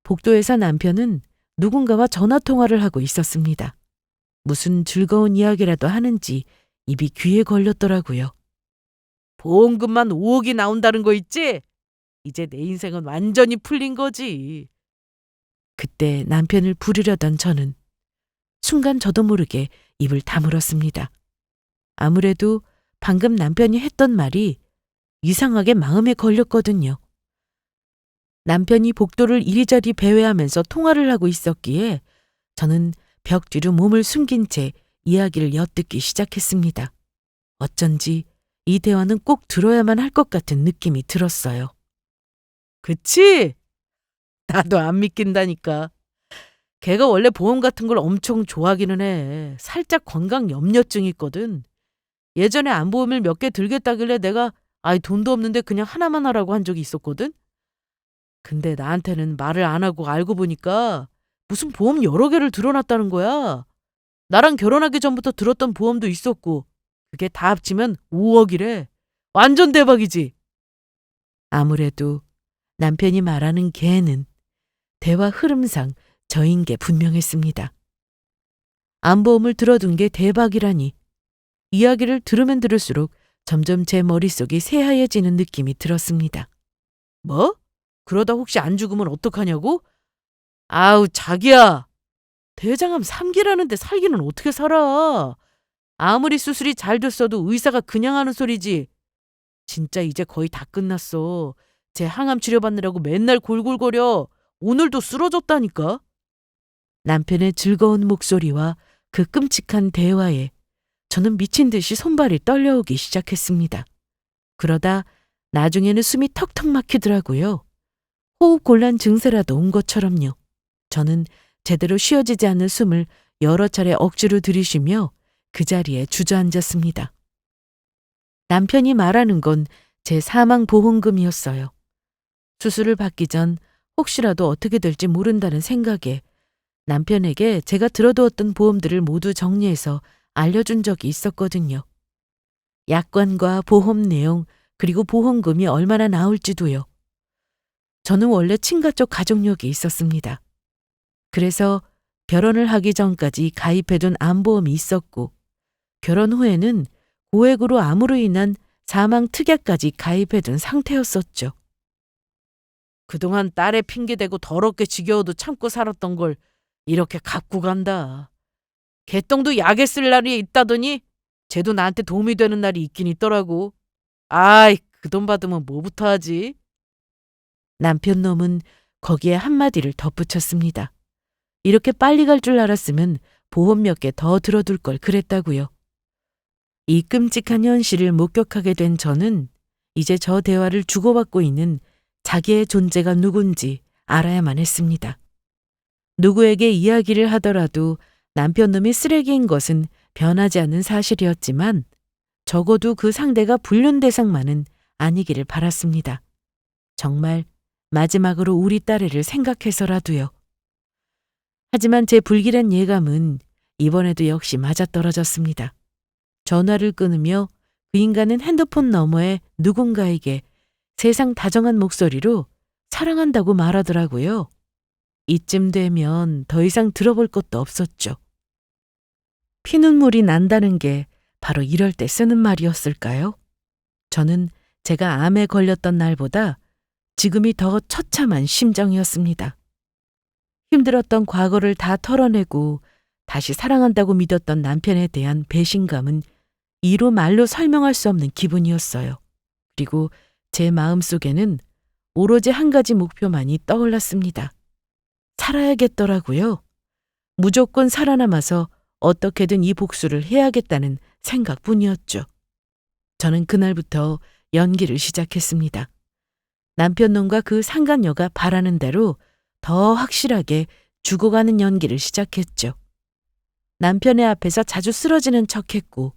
복도에서 남편은 누군가와 전화통화를 하고 있었습니다. 무슨 즐거운 이야기라도 하는지 입이 귀에 걸렸더라고요. 보험금만 5억이 나온다는 거 있지? 이제 내 인생은 완전히 풀린 거지. 그때 남편을 부르려던 저는 순간 저도 모르게 입을 다물었습니다. 아무래도 방금 남편이 했던 말이 이상하게 마음에 걸렸거든요. 남편이 복도를 이리저리 배회하면서 통화를 하고 있었기에 저는 벽 뒤로 몸을 숨긴 채 이야기를 엿듣기 시작했습니다. 어쩐지 이 대화는 꼭 들어야만 할 것 같은 느낌이 들었어요. 그치? 나도 안 믿긴다니까. 걔가 원래 보험 같은 걸 엄청 좋아하기는 해. 살짝 건강 염려증이 있거든. 예전에 안보험을 몇 개 들겠다길래 내가 돈도 없는데 그냥 하나만 하라고 한 적이 있었거든. 근데 나한테는 말을 안 하고 알고 보니까 무슨 보험 여러 개를 들어놨다는 거야. 나랑 결혼하기 전부터 들었던 보험도 있었고 그게 다 합치면 5억이래. 완전 대박이지. 아무래도 남편이 말하는 걔는 대화 흐름상 저인 게 분명했습니다. 안보험을 들어둔 게 대박이라니. 이야기를 들으면 들을수록 점점 제 머릿속이 새하얘지는 느낌이 들었습니다. 뭐? 그러다 혹시 안 죽으면 어떡하냐고? 아우 자기야. 대장암 3기라는데 살기는 어떻게 살아? 아무리 수술이 잘 됐어도 의사가 그냥 하는 소리지. 진짜 이제 거의 다 끝났어. 제 항암 치료받느라고 맨날 골골거려. 오늘도 쓰러졌다니까. 남편의 즐거운 목소리와 그 끔찍한 대화에 저는 미친 듯이 손발이 떨려오기 시작했습니다. 그러다 나중에는 숨이 턱턱 막히더라고요. 호흡곤란 증세라도 온 것처럼요. 저는 제대로 쉬어지지 않는 숨을 여러 차례 억지로 들이쉬며 그 자리에 주저앉았습니다. 남편이 말하는 건 제 사망보험금이었어요. 수술을 받기 전 혹시라도 어떻게 될지 모른다는 생각에 남편에게 제가 들어두었던 보험들을 모두 정리해서 알려준 적이 있었거든요. 약관과 보험 내용 그리고 보험금이 얼마나 나올지도요. 저는 원래 친가 쪽 가족력이 있었습니다. 그래서 결혼을 하기 전까지 가입해둔 암보험이 있었고 결혼 후에는 고액으로 암으로 인한 사망 특약까지 가입해둔 상태였었죠. 그동안 딸의 핑계대고 더럽게 지겨워도 참고 살았던 걸 이렇게 갖고 간다. 개똥도 약에 쓸 날이 있다더니 쟤도 나한테 도움이 되는 날이 있긴 있더라고. 아이, 그 돈 받으면 뭐부터 하지? 남편 놈은 거기에 한마디를 덧붙였습니다. 이렇게 빨리 갈 줄 알았으면 보험 몇 개 더 들어둘 걸 그랬다고요. 이 끔찍한 현실을 목격하게 된 저는 이제 저 대화를 주고받고 있는 자기의 존재가 누군지 알아야만 했습니다. 누구에게 이야기를 하더라도 남편 놈이 쓰레기인 것은 변하지 않는 사실이었지만 적어도 그 상대가 불륜 대상만은 아니기를 바랐습니다. 정말 마지막으로 우리 딸애를 생각해서라도요. 하지만 제 불길한 예감은 이번에도 역시 맞아떨어졌습니다. 전화를 끊으며 그 인간은 핸드폰 너머에 누군가에게 세상 다정한 목소리로 사랑한다고 말하더라고요. 이쯤 되면 더 이상 들어볼 것도 없었죠. 피눈물이 난다는 게 바로 이럴 때 쓰는 말이었을까요? 저는 제가 암에 걸렸던 날보다 지금이 더 처참한 심정이었습니다. 힘들었던 과거를 다 털어내고 다시 사랑한다고 믿었던 남편에 대한 배신감은 이로 말로 설명할 수 없는 기분이었어요. 그리고 제 마음속에는 오로지 한 가지 목표만이 떠올랐습니다. 살아야겠더라고요. 무조건 살아남아서 어떻게든 이 복수를 해야겠다는 생각뿐이었죠. 저는 그날부터 연기를 시작했습니다. 남편 놈과 그 상간녀가 바라는 대로 더 확실하게 죽어가는 연기를 시작했죠. 남편의 앞에서 자주 쓰러지는 척했고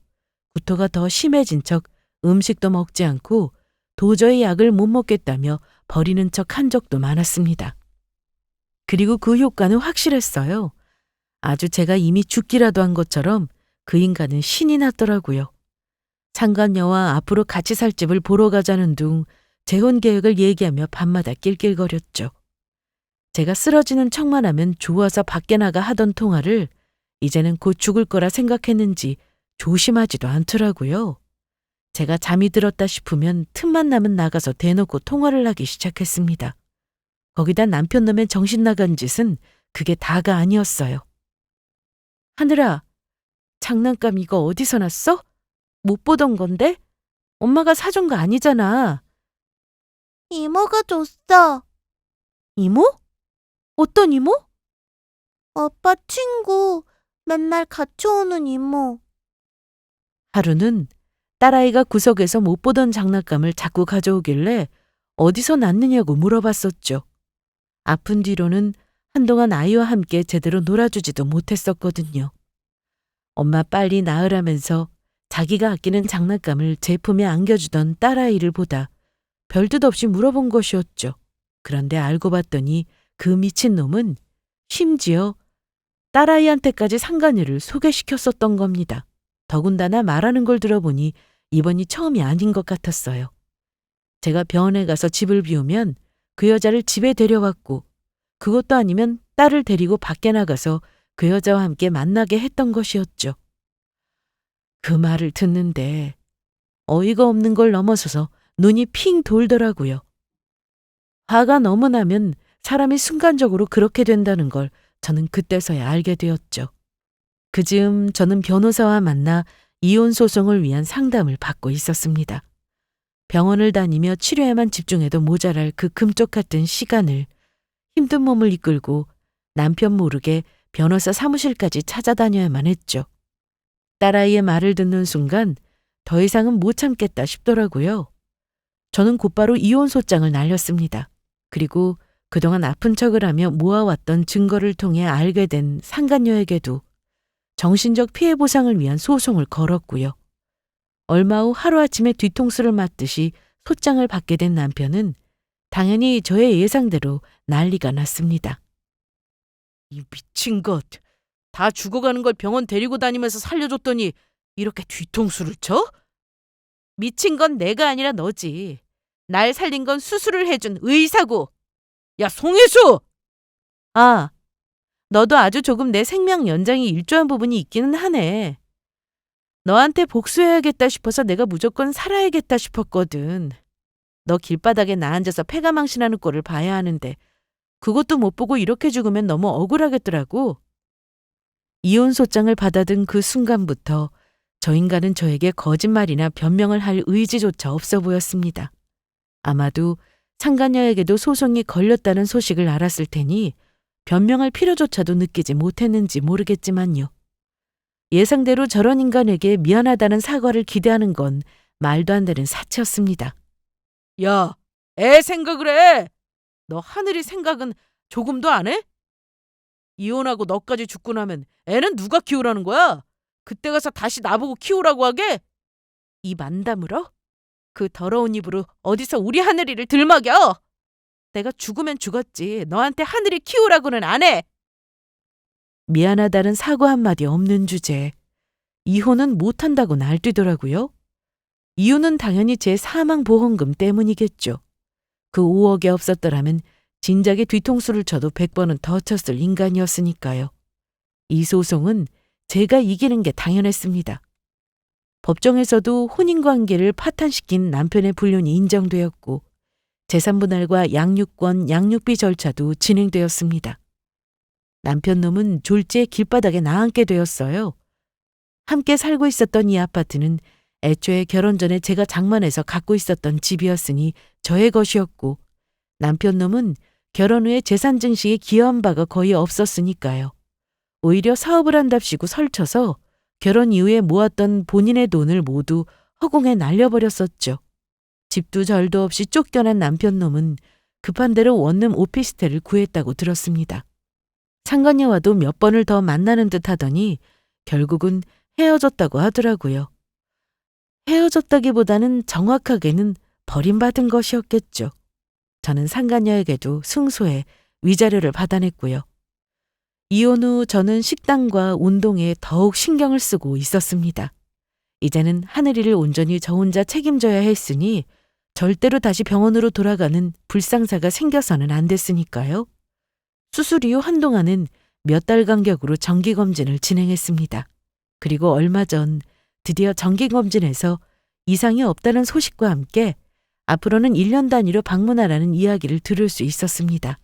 구토가 더 심해진 척 음식도 먹지 않고 도저히 약을 못 먹겠다며 버리는 척 한 적도 많았습니다. 그리고 그 효과는 확실했어요. 아주 제가 이미 죽기라도 한 것처럼 그 인간은 신이 났더라고요. 상간녀와 앞으로 같이 살 집을 보러 가자는 둥 재혼 계획을 얘기하며 밤마다 낄낄거렸죠. 제가 쓰러지는 척만 하면 좋아서 밖에 나가 하던 통화를 이제는 곧 죽을 거라 생각했는지 조심하지도 않더라고요. 제가 잠이 들었다 싶으면 틈만 나면 나가서 대놓고 통화를 하기 시작했습니다. 거기다 남편 놈의 정신 나간 짓은 그게 다가 아니었어요. 하늘아, 장난감 이거 어디서 났어? 못 보던 건데? 엄마가 사준 거 아니잖아. 이모가 줬어. 이모? 어떤 이모? 아빠 친구. 맨날 같이 오는 이모. 하루는 딸아이가 구석에서 못 보던 장난감을 자꾸 가져오길래 어디서 났느냐고 물어봤었죠. 아픈 뒤로는 한동안 아이와 함께 제대로 놀아주지도 못했었거든요. 엄마 빨리 나으라면서 자기가 아끼는 장난감을 제 품에 안겨주던 딸아이를 보다 별뜻 없이 물어본 것이었죠. 그런데 알고 봤더니 그 미친놈은 심지어 딸아이한테까지 상간녀를 소개시켰었던 겁니다. 더군다나 말하는 걸 들어보니 이번이 처음이 아닌 것 같았어요. 제가 병원에 가서 집을 비우면 그 여자를 집에 데려왔고 그것도 아니면 딸을 데리고 밖에 나가서 그 여자와 함께 만나게 했던 것이었죠. 그 말을 듣는데 어이가 없는 걸 넘어서서 눈이 핑 돌더라고요. 화가 너무 나면 사람이 순간적으로 그렇게 된다는 걸 저는 그때서야 알게 되었죠. 그즈음 저는 변호사와 만나 이혼 소송을 위한 상담을 받고 있었습니다. 병원을 다니며 치료에만 집중해도 모자랄 그 금쪽 같은 시간을 힘든 몸을 이끌고 남편 모르게 변호사 사무실까지 찾아다녀야만 했죠. 딸아이의 말을 듣는 순간 더 이상은 못 참겠다 싶더라고요. 저는 곧바로 이혼 소장을 날렸습니다. 그리고 그동안 아픈 척을 하며 모아왔던 증거를 통해 알게 된 상간녀에게도 정신적 피해 보상을 위한 소송을 걸었고요. 얼마 후 하루아침에 뒤통수를 맞듯이 소장을 받게 된 남편은 당연히 저의 예상대로 난리가 났습니다. 이 미친 것! 다 죽어가는 걸 병원 데리고 다니면서 살려줬더니 이렇게 뒤통수를 쳐? 미친 건 내가 아니라 너지. 날 살린 건 수술을 해준 의사고. 야, 송혜수! 아, 너도 아주 조금 내 생명 연장이 일조한 부분이 있기는 하네. 너한테 복수해야겠다 싶어서 내가 무조건 살아야겠다 싶었거든. 너 길바닥에 나 앉아서 패가망신하는 꼴을 봐야 하는데 그것도 못 보고 이렇게 죽으면 너무 억울하겠더라고. 이혼 소장을 받아든 그 순간부터 저 인간은 저에게 거짓말이나 변명을 할 의지조차 없어 보였습니다. 아마도 상간녀에게도 소송이 걸렸다는 소식을 알았을 테니 변명할 필요조차도 느끼지 못했는지 모르겠지만요. 예상대로 저런 인간에게 미안하다는 사과를 기대하는 건 말도 안 되는 사치였습니다. 야, 애 생각을 해! 너 하늘이 생각은 조금도 안 해? 이혼하고 너까지 죽고 나면 애는 누가 키우라는 거야? 그때 가서 다시 나보고 키우라고 하게? 입 안 다물어? 그 더러운 입으로 어디서 우리 하늘이를 들먹여? 내가 죽으면 죽었지 너한테 하늘이 키우라고는 안 해. 미안하다는 사과 한마디 없는 주제에 이혼은 못한다고 날뛰더라고요. 이유는 당연히 제 사망보험금 때문이겠죠. 그 5억이 없었더라면 진작에 뒤통수를 쳐도 100번은 더 쳤을 인간이었으니까요. 이 소송은 제가 이기는 게 당연했습니다. 법정에서도 혼인관계를 파탄시킨 남편의 불륜이 인정되었고 재산분할과 양육권, 양육비 절차도 진행되었습니다. 남편 놈은 졸지에 길바닥에 나앉게 되었어요. 함께 살고 있었던 이 아파트는 애초에 결혼 전에 제가 장만해서 갖고 있었던 집이었으니 저의 것이었고 남편 놈은 결혼 후에 재산 증식에 기여한 바가 거의 없었으니까요. 오히려 사업을 한답시고 설쳐서 결혼 이후에 모았던 본인의 돈을 모두 허공에 날려버렸었죠. 집도 절도 없이 쫓겨난 남편 놈은 급한 대로 원룸 오피스텔을 구했다고 들었습니다. 상간녀와도 몇 번을 더 만나는 듯 하더니 결국은 헤어졌다고 하더라고요. 헤어졌다기보다는 정확하게는 버림받은 것이었겠죠. 저는 상간녀에게도 승소해 위자료를 받아냈고요. 이혼 후 저는 식단과 운동에 더욱 신경을 쓰고 있었습니다. 이제는 하늘이를 온전히 저 혼자 책임져야 했으니 절대로 다시 병원으로 돌아가는 불상사가 생겨서는 안 됐으니까요. 수술 이후 한동안은 몇 달 간격으로 정기검진을 진행했습니다. 그리고 얼마 전 드디어 정기검진에서 이상이 없다는 소식과 함께 앞으로는 1년 단위로 방문하라는 이야기를 들을 수 있었습니다.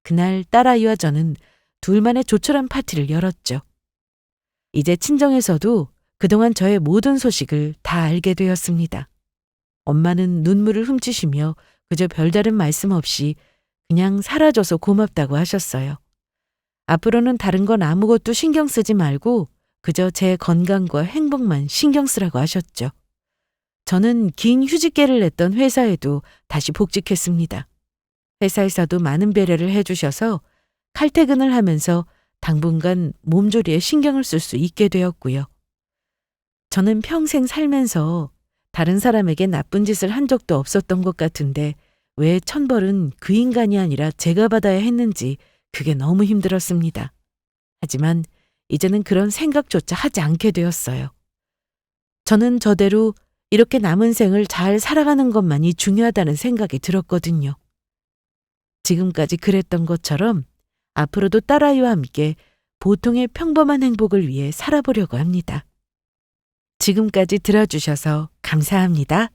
그날 딸아이와 저는 둘만의 조촐한 파티를 열었죠. 이제 친정에서도 그동안 저의 모든 소식을 다 알게 되었습니다. 엄마는 눈물을 훔치시며 그저 별다른 말씀 없이 그냥 사라져서 고맙다고 하셨어요. 앞으로는 다른 건 아무것도 신경 쓰지 말고 그저 제 건강과 행복만 신경 쓰라고 하셨죠. 저는 긴 휴직계를 냈던 회사에도 다시 복직했습니다. 회사에서도 많은 배려를 해주셔서 칼퇴근을 하면서 당분간 몸조리에 신경을 쓸 수 있게 되었고요. 저는 평생 살면서 다른 사람에게 나쁜 짓을 한 적도 없었던 것 같은데 왜 천벌은 그 인간이 아니라 제가 받아야 했는지 그게 너무 힘들었습니다. 하지만 이제는 그런 생각조차 하지 않게 되었어요. 저는 저대로 이렇게 남은 생을 잘 살아가는 것만이 중요하다는 생각이 들었거든요. 지금까지 그랬던 것처럼 앞으로도 딸아이와 함께 보통의 평범한 행복을 위해 살아보려고 합니다. 지금까지 들어주셔서 감사합니다.